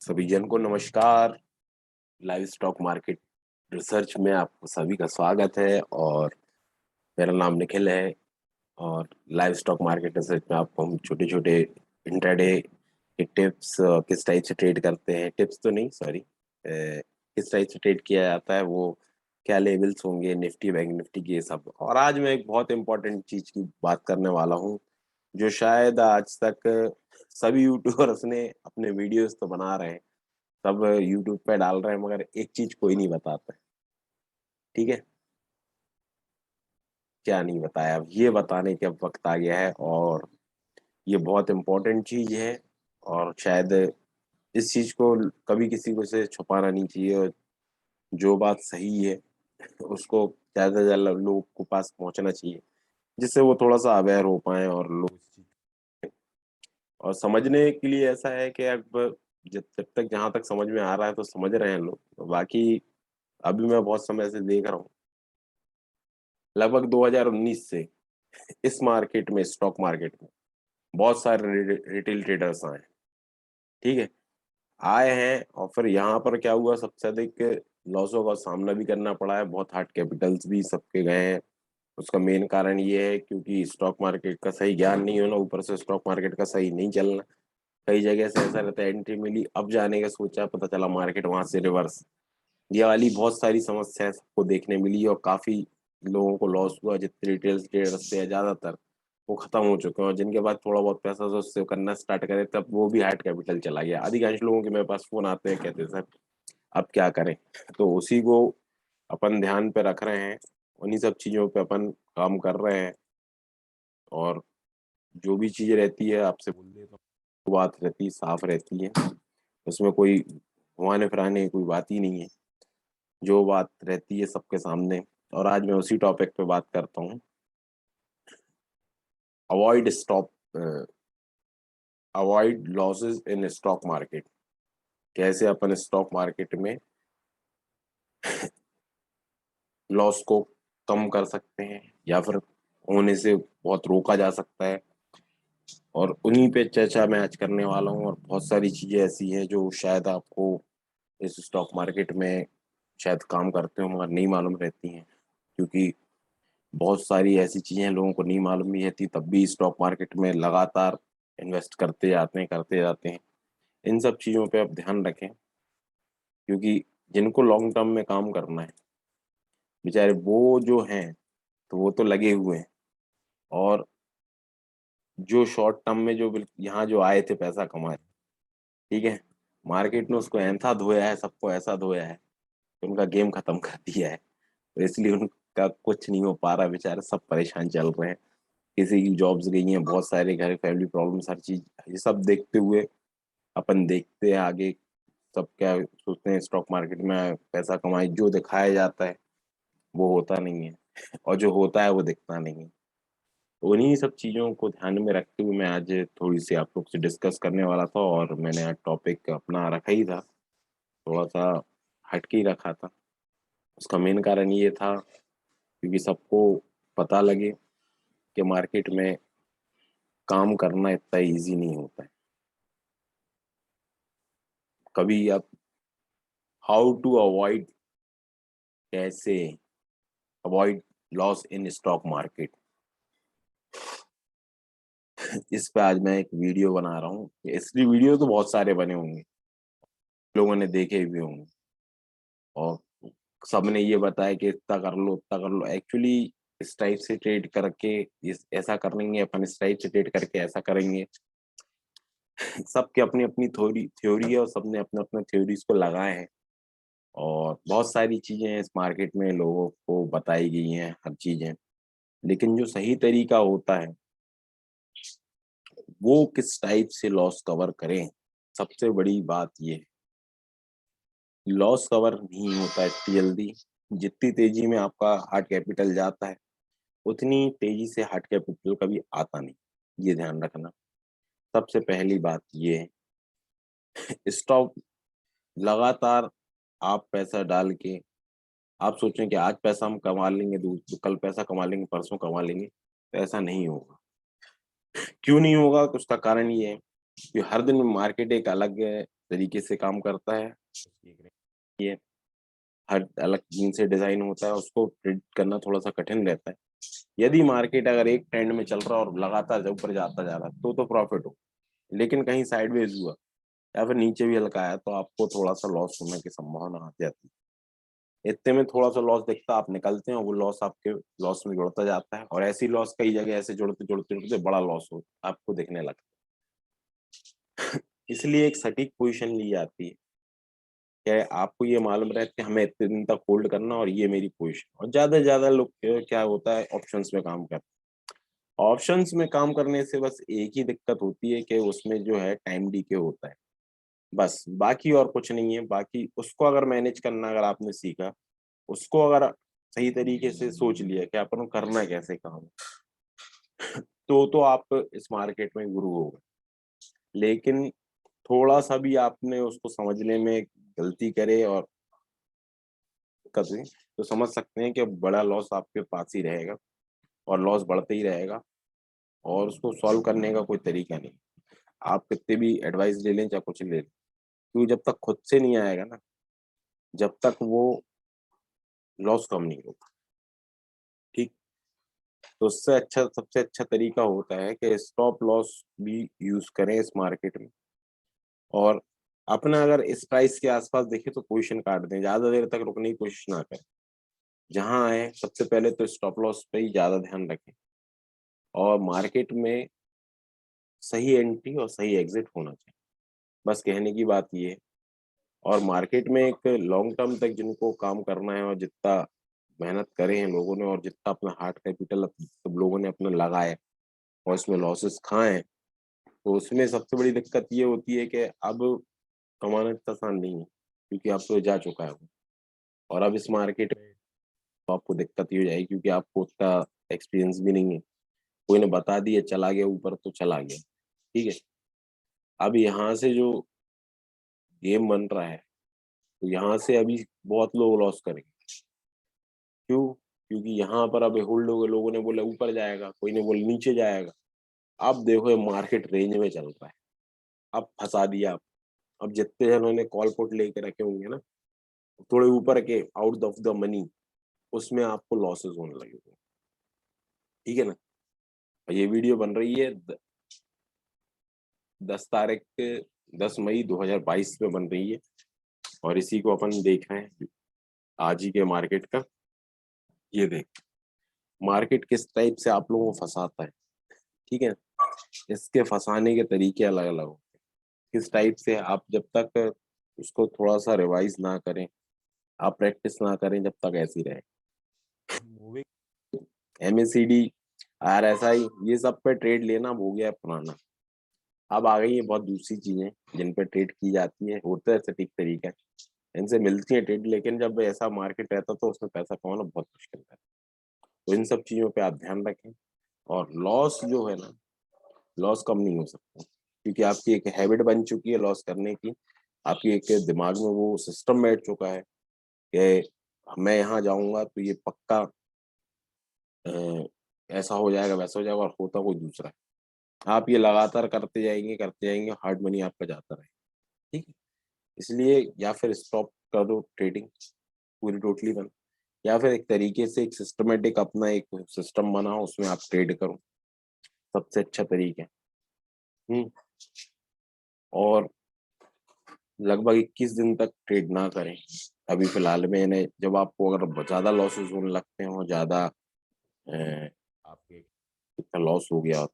सभी जन को नमस्कार। लाइव स्टॉक मार्केट रिसर्च में आपको सभी का स्वागत है और मेरा नाम निखिल है। और लाइव स्टॉक मार्केट रिसर्च में आपको हम छोटे छोटे इंट्राडे के टिप्स, किस टाइप से ट्रेड करते हैं, टिप्स तो नहीं सॉरी, किस टाइप से ट्रेड किया जाता है, वो क्या लेवल्स होंगे निफ्टी बैंक निफ्टी की, ये सब। और आज मैं एक बहुत इंपॉर्टेंट चीज की बात करने वाला हूँ जो शायद आज तक सभी यूट्यूबर्स ने अपने वीडियोस तो बना रहे हैं, सब यूट्यूब पे डाल रहे हैं, मगर एक चीज कोई नहीं बताता है। ठीक है, क्या नहीं बताया, अब ये बताने के अब वक्त आ गया है और ये बहुत इम्पोर्टेंट चीज है। और शायद इस चीज को कभी किसी को से छुपाना नहीं चाहिए, और जो बात सही है उसको ज्यादा से ज्यादा लोग को पास पहुंचना चाहिए, जिससे वो थोड़ा सा अवेयर हो पाए और लोग और समझने के लिए ऐसा है कि अब जब जब तक जहां तक समझ में आ रहा है तो समझ रहे हैं लोग। बाकी अभी मैं बहुत समय से देख रहा हूँ, लगभग 2019 से इस मार्केट में, स्टॉक मार्केट में बहुत सारे रिटेल ट्रेडर्स आए। ठीक है, आए हैं और फिर यहाँ पर क्या हुआ, सबसे अधिक लॉसों का सामना भी करना पड़ा है, बहुत हार्ड कैपिटल्स भी सबके गए हैं। उसका मेन कारण ये है क्योंकि स्टॉक मार्केट का सही ज्ञान नहीं होना, ऊपर से स्टॉक मार्केट का सही नहीं चलना। कई जगह से ऐसा रहता है, एंट्री मिली, अब जाने का सोचा, पता चला मार्केट वहां से रिवर्स। ये वाली बहुत सारी समस्याएं सबको देखने मिली और काफी लोगों को लॉस हुआ। जितने रिटेल ट्रेडर्स थे ज्यादातर वो खत्म हो चुके हैं, और जिनके पास थोड़ा बहुत पैसा था उससे करना स्टार्ट करे तब वो भी हार्ड कैपिटल चला गया। अधिकांश लोगों के मेरे पास फोन आते हैं, कहते हैं सर अब क्या करें। तो उसी को अपन ध्यान पे रख रहे हैं, उन्हीं सब चीजों पे अपन काम कर रहे हैं। और जो भी चीज रहती है आपसे बोल देता हूँ, बात रहती साफ रहती है, उसमें कोई घुमाने फिराने की कोई बात ही नहीं है, जो बात रहती है सबके सामने। और आज मैं उसी टॉपिक पे बात करता हूँ, avoid stop avoid losses in stock market. कैसे अपन स्टॉक मार्केट में लॉस को कम कर सकते हैं या फिर होने से बहुत रोका जा सकता है, और उन्हीं पे चर्चा मैं आज करने वाला हूँ। और बहुत सारी चीजें ऐसी हैं जो शायद आपको इस स्टॉक मार्केट में शायद काम करते हो मगर नहीं मालूम रहती हैं, क्योंकि बहुत सारी ऐसी चीजें लोगों को नहीं मालूम भी रहती, तब भी स्टॉक मार्केट में लगातार इन्वेस्ट करते जाते हैं। इन सब चीजों पे आप ध्यान रखें, क्योंकि जिनको लॉन्ग टर्म में काम करना है बेचारे वो जो हैं तो वो तो लगे हुए हैं, और जो शॉर्ट टर्म में जो यहाँ जो आए थे पैसा कमाए, ठीक है, मार्केट ने उसको ऐसा धोया है, सबको ऐसा धोया है कि उनका गेम खत्म कर दिया है। तो इसलिए उनका कुछ नहीं हो पा रहा, बेचारे सब परेशान चल रहे हैं। किसी की जॉब्स गई हैं, बहुत सारे घर फैमिली प्रॉब्लम्स, हर चीज, ये सब देखते हुए अपन देखते हैं आगे। सब क्या सोचते हैं, स्टॉक मार्केट में पैसा कमाए, जो दिखाया जाता है वो होता नहीं है और जो होता है वो दिखता नहीं है। तो उन्हीं सब चीजों को ध्यान में रखते हुए मैं आज थोड़ी सी आप लोग से डिस्कस करने वाला था, और मैंने आज टॉपिक अपना रखा ही था, थोड़ा सा हटके ही रखा था। उसका मेन कारण ये था क्योंकि सबको पता लगे कि मार्केट में काम करना इतना इजी नहीं होता है। कभी आप हाउ टू अवॉइड, कैसे avoid loss in stock market, इस पे आज मैं एक वीडियो बना रहा हूँ। इसलिए वीडियो तो बहुत सारे बने होंगे, लोगों ने देखे भी होंगे, और सबने ये बताया कि इतना कर लो उतना कर लो। एक्चुअली इस टाइप से ट्रेड करके इस ऐसा करेंगे अपन, इस टाइप से ट्रेड करके ऐसा करेंगे, सबके अपनी अपनी थ्योरी थ्योरी है और सबने अपने अपने थ्योरीज को लगाए हैं। और बहुत सारी चीजें इस मार्केट में लोगों को बताई गई हैं, हर चीजें, लेकिन जो सही तरीका होता है वो किस टाइप से लॉस कवर करें, सबसे बड़ी बात ये है। लॉस कवर नहीं होता है इतनी जल्दी। जितनी तेजी में आपका हार्ड कैपिटल जाता है उतनी तेजी से हार्ड कैपिटल कभी आता नहीं, ये ध्यान रखना। सबसे पहली बात ये है, स्टॉप लगातार आप पैसा डाल के आप सोचें कि आज पैसा हम कमा लेंगे, कल पैसा कमा लेंगे, परसों कमा लेंगे, तो ऐसा नहीं होगा। क्यों नहीं होगा, उसका कारण ये है कि हर दिन मार्केट एक अलग तरीके से काम करता है, ये हर अलग दिन से डिजाइन होता है, उसको प्रिडिक्ट करना थोड़ा सा कठिन रहता है। यदि मार्केट अगर एक ट्रेंड में चल रहा है और लगातार जब ऊपर जाता जा रहा है तो प्रॉफिट हो, लेकिन कहीं साइडवेज हुआ या फिर नीचे भी हल्का आया तो आपको थोड़ा सा लॉस होने की संभावना आ जाती है। इतने में थोड़ा सा लॉस दिखता है, आप निकलते हैं और वो लॉस आपके लॉस में जुड़ता जाता है, और ऐसी लॉस कई जगह ऐसे जुड़ते जुड़ते जुड़ते बड़ा लॉस हो आपको दिखने लगता है। इसलिए एक सटीक पोजीशन ली जाती है कि आपको ये मालूम रहे कि हमें इतने दिन तक होल्ड करना और ये मेरी पोजीशन। और ज्यादा से ज्यादा लोग क्या होता है, ऑप्शंस में काम करते हैं। ऑप्शंस में काम करने से बस एक ही दिक्कत होती है कि उसमें जो है टाइम डीके होता है, बस बाकी और कुछ नहीं है। बाकी उसको अगर मैनेज करना अगर आपने सीखा, उसको अगर सही तरीके से सोच लिया कि अपन को करना कैसे काम, तो आप इस मार्केट में गुरु हो गए। लेकिन थोड़ा सा भी आपने उसको समझने में गलती करे और दिक्कत हुई तो समझ सकते हैं कि बड़ा लॉस आपके पास ही रहेगा और लॉस बढ़ते ही रहेगा, और उसको सॉल्व करने का कोई तरीका नहीं। आप कितने भी एडवाइस ले लें या कुछ ले लें, क्योंकि जब तक खुद से नहीं आएगा ना, जब तक वो लॉस कम नहीं होगा। ठीक, तो उससे अच्छा सबसे अच्छा तरीका होता है कि स्टॉप लॉस भी यूज करें इस मार्केट में, और अपना अगर इस प्राइस के आसपास देखे तो पोजीशन काट दें, ज्यादा देर तक रुकने की कोशिश ना करें। जहां आए सबसे पहले तो स्टॉप लॉस पे ही ज्यादा ध्यान रखें, और मार्केट में सही एंट्री और सही एग्जिट होना चाहिए, बस कहने की बात ये है। और मार्केट में एक लॉन्ग टर्म तक जिनको काम करना है और जितना मेहनत करे हैं लोगों ने और जितना अपना हार्ड कैपिटल सब लोगों ने अपना लगाया और इसमें लॉसेस खाए हैं, तो उसमें सबसे बड़ी दिक्कत ये होती है कि अब कमाना इतना आसान नहीं है, क्योंकि अब तो जा चुका है वो। और अब इस मार्केट में तो आपको दिक्कत ही हो जाएगी, क्योंकि आपको उतना एक्सपीरियंस भी नहीं है। कोई ने बता दिया चला गया ऊपर तो चला गया, ठीक है। अब यहाँ से जो गेम बन रहा है, तो यहाँ से अभी बहुत लोग लॉस करेंगे। क्यों? क्योंकि यहाँ पर अब होल्ड हो गए, लोगों ने बोला ऊपर जाएगा, कोई ने बोला नीचे जाएगा। अब देखो ये मार्केट रेंज में चल रहा है, अब फंसा दिया आप। अब जितने जनों ने कॉल पुट लेके रखे होंगे ना, थोड़े ऊपर के आउट ऑफ द मनी, उसमें आपको लॉसेस होने लगेंगे, ठीक है ना। और ये वीडियो बन रही है 10 तारीख 10 मई 2022 में बन रही है, और इसी को अपन देख रहे हैं आज ही के मार्केट का। ये देख मार्केट किस टाइप से आप लोगों को फंसाता है, ठीक है। इसके फंसाने के तरीके अलग अलग होते हैं। किस टाइप से आप जब तक उसको थोड़ा सा रिवाइज ना करें, आप प्रैक्टिस ना करें, जब तक ऐसी रहे। एमएसीडी, आरएसआई, ये सब पे ट्रेड लेना अब हो गया है पुराना। अब आ गई है बहुत दूसरी चीजें जिन पे ट्रेड की जाती है, होता है सटीक तरीका, इनसे मिलती है ट्रेड, लेकिन जब ऐसा मार्केट रहता तो उसमें पैसा कमाना बहुत मुश्किल है। तो इन सब चीजों पे आप ध्यान रखें, और लॉस जो है ना, लॉस कम नहीं हो सकता, क्योंकि आपकी एक हैबिट बन चुकी है लॉस करने की। आपकी एक दिमाग में वो सिस्टम बैठ चुका है कि मैं यहाँ जाऊंगा तो ये पक्का ऐसा हो जाएगा वैसा हो जाएगा, और होता कोई दूसरा है। आप ये लगातार करते जाएंगे, हार्ड मनी आपका जाता रहे, ठीक है। इसलिए या फिर स्टॉप कर दो ट्रेडिंग पूरी टोटली बंद, या फिर एक तरीके से एक सिस्टमेटिक अपना एक सिस्टम बनाओ, उसमें आप ट्रेड करो, सबसे अच्छा तरीका है। हम्म। और लगभग 21 दिन तक ट्रेड ना करें। अभी फिलहाल में ने जब आपको अगर ज्यादा लॉसेस होने लगते हैं और ज्यादा आपके इतना लॉस हो गया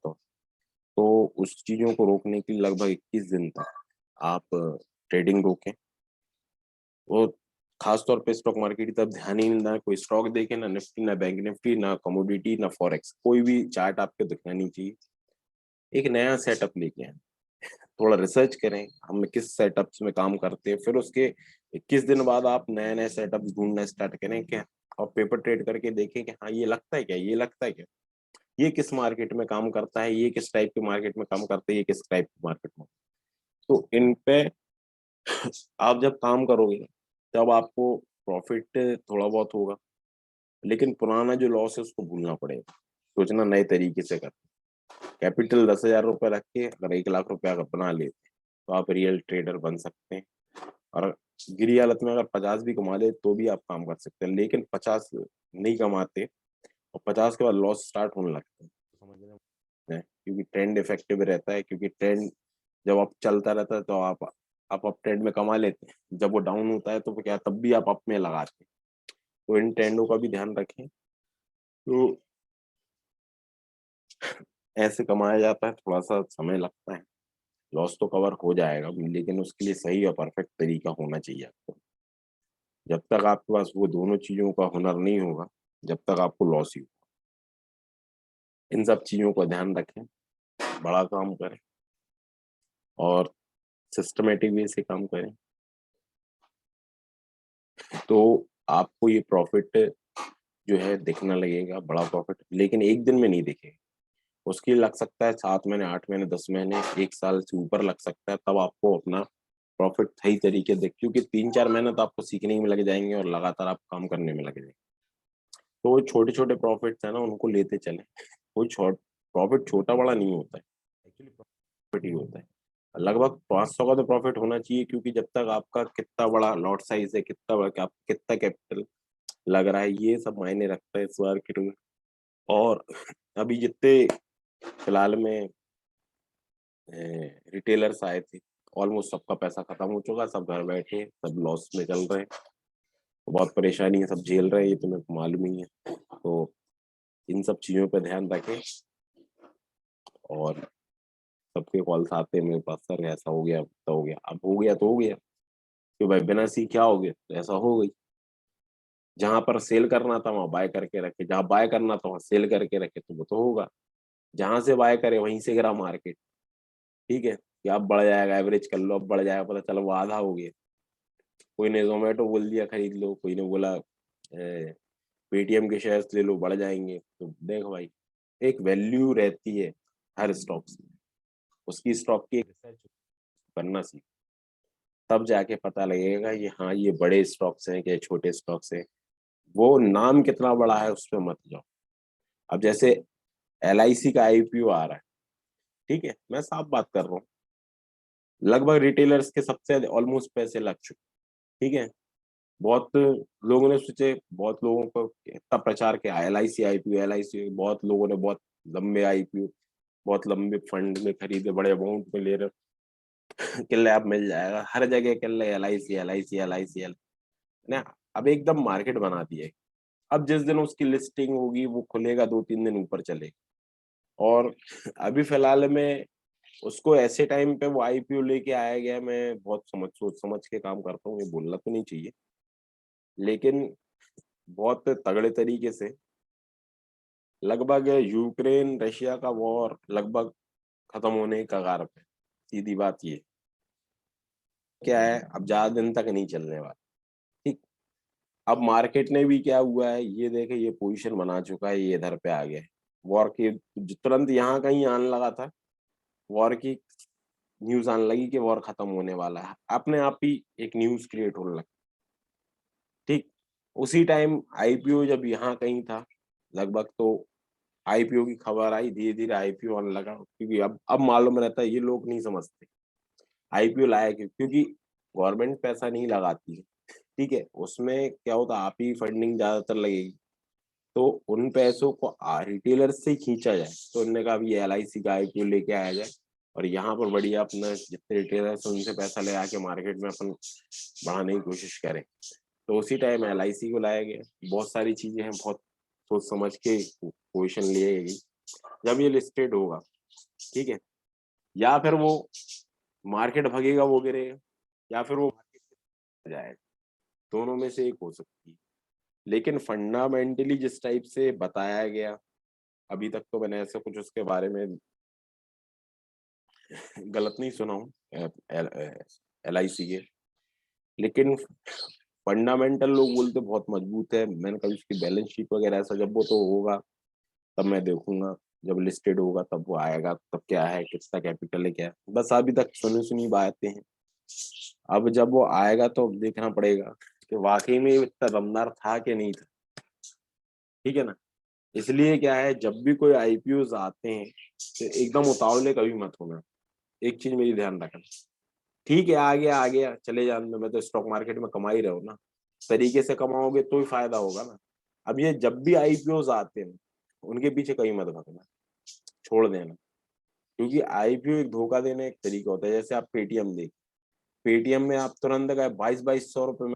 तो उस चीजों को रोकने के लिए लगभग 21 दिन तक आप ट्रेडिंग रोकें। वो खास तौर पे स्टॉक मार्केट की तरफ ध्यान ही ना, कोई स्टॉक देखे ना, निफ्टी ना बैंक निफ्टी ना कमोडिटी ना फॉरेक्स, कोई भी चार्ट आपको दिखना नहीं चाहिए। एक नया सेटअप लेके आए, थोड़ा रिसर्च करें हम किस सेटअप में काम करते हैं, फिर उसके 21 दिन बाद आप नए नए सेटअप ढूंढना स्टार्ट करें क्या, और पेपर ट्रेड करके देखें कि हाँ ये लगता है क्या, ये लगता है क्या, ये किस मार्केट में काम करता है, ये किस टाइप के मार्केट में काम करता है, ये किस टाइप के मार्केट में। तो इन पे आप जब काम करोगे तब आपको प्रॉफिट थोड़ा बहुत होगा, लेकिन पुराना जो लॉस है उसको भूलना पड़ेगा, सोचना नए तरीके से कर। कैपिटल 10,000 रुपये रख के अगर 1 लाख रुपया बना लेते तो आप रियल ट्रेडर बन सकते हैं। और गिरी हालत में अगर 50 भी कमा ले तो भी आप काम कर सकते हैं, लेकिन 50 नहीं कमाते और 50 के बाद लॉस स्टार्ट होने लगते हैं, समझ रहे हैं, क्योंकि ट्रेंड इफेक्टिव रहता है, क्योंकि ट्रेंड जब आप चलता रहता है तो आप अप ट्रेंड में कमा लेते हैं, जब वो डाउन होता है तो क्या तब भी आप अप में लगाते हैं। तो इन ट्रेंडों का भी ध्यान रखें। तो ऐसे कमाया जाता है, थोड़ा सा समय लगता है, लॉस तो कवर हो जाएगा, लेकिन उसके लिए सही और परफेक्ट तरीका होना चाहिए आपको। जब तक आपके पास वो दोनों चीजों का हुनर नहीं होगा, जब तक आपको लॉस ही होगा। इन सब चीजों का ध्यान रखें, बड़ा काम करें और सिस्टमेटिक वे से काम करें, तो आपको ये प्रॉफिट जो है दिखने लगेगा, बड़ा प्रॉफिट, लेकिन एक दिन में नहीं दिखेगा। उसके लिए लग सकता है 7 महीने, 8 महीने, 10 महीने, 1 साल से ऊपर लग सकता है, तब आपको अपना प्रॉफिट सही तरीके से, क्योंकि 3-4 महीने तो आपको सीखने में लग जाएंगे और लगातार आप काम करने में लग जाएंगे। तो छोटे छोटे प्रॉफिट्स है ना, उनको लेते चले। कोई प्रॉफिट छोटा बड़ा नहीं होता है, एक्चुअली प्रॉफिट ही होता है। लगभग 500 का तो प्रॉफिट होना चाहिए, क्योंकि जब तक आपका कितना बड़ा लॉट साइज है, कितना बड़ा कितना कैपिटल लग रहा है, ये सब मायने रखता है इस मार्केट में। और अभी जितने फिलहाल में रिटेलर्स आए थे, ऑलमोस्ट सबका पैसा खत्म हो चुका, सब घर बैठे, सब लॉस में चल रहे हैं, बहुत परेशानी है, सब झेल रहे हैं, ये तुम्हें मालूम ही है। तो इन सब चीजों पर ध्यान रखें। और सबके कॉल्स आते हैं मेरे पास, सर ऐसा हो गया, तो हो गया, अब हो गया तो हो गया, क्यों भाई, बिना सीखे क्या हो गया, तो ऐसा हो गई। जहां पर सेल करना था वहां बाय करके रखे, जहां बाय करना था वहां सेल करके रखे, तो वो तो होगा। जहां से बाय करे वहीं से गिरा मार्केट। ठीक है, कि अब बढ़ जाएगा, एवरेज कर लो, अब बढ़ जाएगा, पता चलो वो आधा हो गया। कोई ने जोमेटो बोल दिया खरीद लो, कोई ने बोला पेटीएम के शेयर्स ले लो, बढ़ जाएंगे। तो देखो भाई, एक वैल्यू रहती है हर स्टॉक से, उसकी स्टॉक की रिसर्च करना सीखो, तब जाके पता लगेगा ये, हाँ ये बड़े स्टॉक्स हैं कि छोटे स्टॉक्स हैं। वो नाम कितना बड़ा है उस पर मत जाओ। अब जैसे LIC का IPO आ रहा है, ठीक है, मैं साफ बात कर रहा हूँ, लगभग रिटेलर्स के सबसे ऑलमोस्ट पैसे लग चुके, ठीक है। बहुत लोगों ने सोचे, बहुत लोगों को इतना प्रचार किया LIC IPO, LIC, बहुत लोगों ने बहुत लंबे IPO, बहुत लंबे फंड में खरीदे, बड़े अमाउंट में ले रहे, किले अब मिल जाएगा हर जगह, किले LIC ना। अब एकदम मार्केट बना दिए। अब जिस दिन उसकी लिस्टिंग होगी वो खुलेगा, 2-3 दिन ऊपर चलेगा। और अभी फिलहाल में उसको ऐसे टाइम पे वो IPO लेके आया गया, मैं बहुत सोच समझ के काम करता हूँ, ये बोलना तो नहीं चाहिए, लेकिन बहुत तगड़े तरीके से, लगभग यूक्रेन रशिया का वॉर लगभग खत्म होने की कगार पे, सीधी बात ये क्या है, अब ज्यादा दिन तक नहीं चलने वाला। ठीक, अब मार्केट ने भी क्या हुआ है, ये देखे, ये पोजीशन बना चुका है, ये इधर पे आ गया है। वॉर की तुरंत यहाँ कहीं आने लगा था, वॉर की न्यूज आने लगी कि वॉर खत्म होने वाला है, अपने आप ही एक न्यूज क्रिएट होने लगी। ठीक, उसी टाइम IPO जब यहाँ कहीं था लगभग, तो IPO की खबर आई, धीरे धीरे IPO आने लगा, क्योंकि अब मालूम रहता है, ये लोग नहीं समझते IPO लाया क्यों, क्योंकि गवर्नमेंट पैसा नहीं लगाती है। ठीक है, उसमें क्या होता, आप ही फंडिंग ज्यादातर लगेगी, तो उन पैसों को रिटेलर से ही खींचा जाए। तो उन्होंने कहा ये LIC का IPO लेके आया जाए, और यहाँ पर बढ़िया अपना जितने रिटेलर से उनसे पैसा ले आके मार्केट में अपन बढ़ाने की कोशिश करें। तो उसी टाइम LIC को लाया गया। बहुत सारी चीजें हैं, बहुत सोच समझ के पोजिशन लिए गई। जब ये लिस्टेड होगा, ठीक है, या फिर वो मार्केट भगेगा, वो गिरेगा, या फिर वो मार्केट जाएगा, दोनों में से एक हो सकती है। लेकिन फंडामेंटली जिस टाइप से बताया गया, अभी तक तो मैंने ऐसा कुछ उसके बारे में गलत नहीं सुना हूँ LIC के, लेकिन फंडामेंटल लोग बोलते बहुत मजबूत है। मैंने कभी उसकी बैलेंस शीट वगैरह ऐसा, जब वो तो होगा तब मैं देखूंगा, जब लिस्टेड होगा तब वो आएगा, तब क्या है, कितना कैपिटल है, क्या है, बस अभी तक सुनी सुनी बातें हैं। अब जब वो आएगा तो देखना पड़ेगा कि वाकई में इतना दमदार था कि नहीं था। ठीक है ना, इसलिए क्या है, जब भी कोई IPOs आते हैं तो एकदम उतावले कभी मत होना। एक चीज मेरी ध्यान रखना, ठीक है, आ गया चले जाने दो, मैं तो स्टॉक मार्केट में कमा ही रहा हूँ ना, तरीके से कमाओगे तो ही फायदा होगा ना। अब ये जब भी आईपीओज आते हैं, उनके पीछे कहीं मत भागना, छोड़ देना, क्योंकि आईपीओ एक धोखा देने का एक तरीका होता है। जैसे आप पेटीएम देख, पेटीएम में आप तुरंत गए 2200 रुपए में,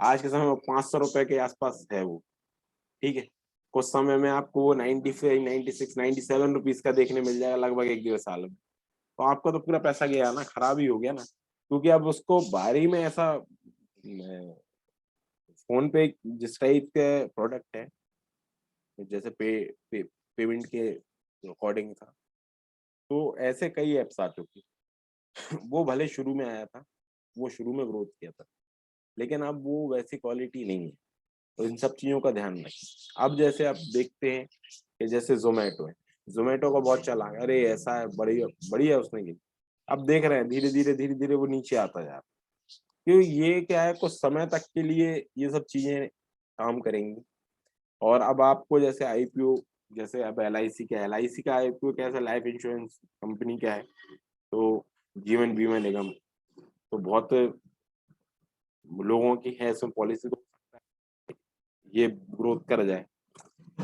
आज के समय में 500 रुपए के आसपास है वो, ठीक है। कुछ समय में आपको वो 95, 96, 97 रुपीज का देखने मिल जाएगा लगभग 1 1.5 साल में। तो आपका तो पूरा पैसा गया ना, खराब ही हो गया ना, क्योंकि अब उसको बारी में ऐसा फोन पे जिस टाइप के प्रोडक्ट है, जैसे पेमेंट के अकॉर्डिंग था, तो ऐसे कई एप्स आ चुकी। वो भले शुरू में आया था, वो शुरू में ग्रोथ किया था, लेकिन अब वो वैसी क्वालिटी नहीं है। तो इन सब चीजों का ध्यान रखें। अब जैसे आप देखते हैं कि जैसे जोमेटो है, जोमेटो का बहुत चला, अरे ऐसा है, बढ़िया बढ़िया उसने की। अब देख रहे हैं धीरे धीरे वो नीचे आता जा रहा है, क्योंकि ये क्या है, कुछ समय तक के लिए ये सब चीजें काम करेंगी। और अब आपको जैसे आईपीओ, जैसे अब एलआईसी क्या है, एलआईसी का आईपीओ कैसा, लाइफ इंश्योरेंस कंपनी क्या है, तो जीवन बीमा निगम, तो बहुत लोगों की है इसमें पॉलिसी, तो ये ग्रोथ कर जाए।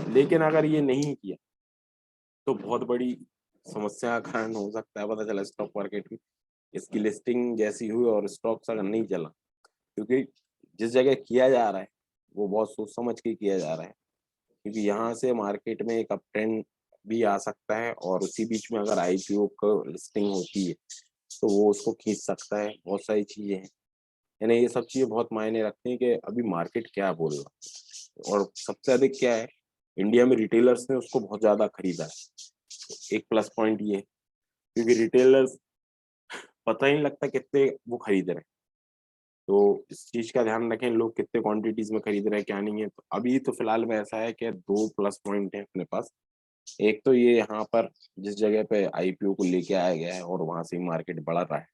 लेकिन अगर ये नहीं किया तो बहुत बड़ी समस्या का कारण हो सकता है। पता चला स्टॉक मार्केट की इसकी लिस्टिंग जैसी हुई और स्टॉक्स अगर नहीं चला, क्योंकि जिस जगह किया जा रहा है वो बहुत सोच समझ के किया जा रहा है, क्योंकि यहाँ से मार्केट में एक अप ट्रेंड भी आ सकता है, और उसी बीच में अगर आईपीओ का लिस्टिंग होती है तो वो उसको खींच सकता है। बहुत सारी चीजें हैं, यानी ये सब चीजें बहुत मायने रखती हैं कि अभी मार्केट क्या बोल रहा है। और सबसे अधिक क्या है, इंडिया में रिटेलर्स ने उसको बहुत ज्यादा खरीदा है। एक प्लस पॉइंट ये है, क्योंकि रिटेलर्स पता ही नहीं लगता कितने वो खरीद रहे हैं। तो इस चीज का ध्यान रखें, लोग कितने क्वांटिटीज में खरीद रहे हैं क्या नहीं है। तो अभी तो फिलहाल में ऐसा है कि दो प्लस पॉइंट है अपने पास। एक तो ये यहाँ पर जिस जगह पे आईपीओ को लेके आया गया है और वहां से मार्केट बढ़ रहा है,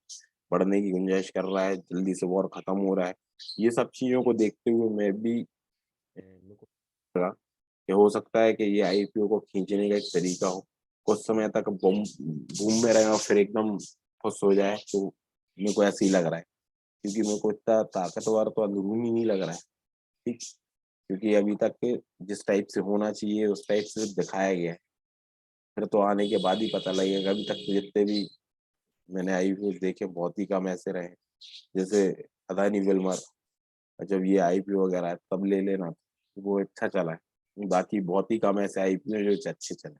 बढ़ने की गुंजाइश कर रहा है, जल्दी से वॉर खत्म हो रहा है। ये सब चीजों को देखते हुए मैं भी मेरे को लगा कि हो सकता है कि ये आईपीओ को खींचने का एक तरीका हो, कुछ समय तक बूम बूम में रहे और फिर एकदम खुश हो जाए। तो मेरे को ऐसे ही लग रहा है, क्योंकि मेरे को इतना ताकतवर तो अंदरूनी नहीं लग रहा है, ठीक। क्योंकि अभी तक जिस टाइप से होना चाहिए उस टाइप से दिखाया गया है, फिर तो आने के बाद ही पता लगेगा। अभी तक तो जितने भी मैंने आईपीओ देखे बहुत ही कम ऐसे रहे, जैसे अदानी विल्मर, जब ये आईपीओ वगैरह है तब ले लेना, तो वो अच्छा चला है। बाकी बहुत ही कम ऐसे आईपीओ जो अच्छे चले।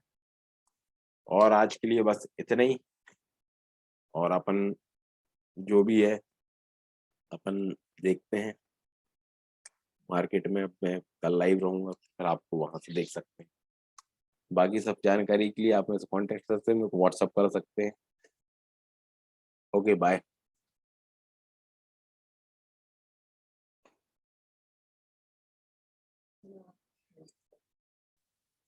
और आज के लिए बस इतना ही। और अपन जो भी है अपन देखते हैं मार्केट में। मैं कल लाइव रहूंगा, फिर आपको वहां से देख सकते हैं। बाकी सब जानकारी के लिए आप मेरे से कॉन्टेक्ट कर सकते हैं, मेरे को व्हाट्सअप कर सकते हैं। Okay bye.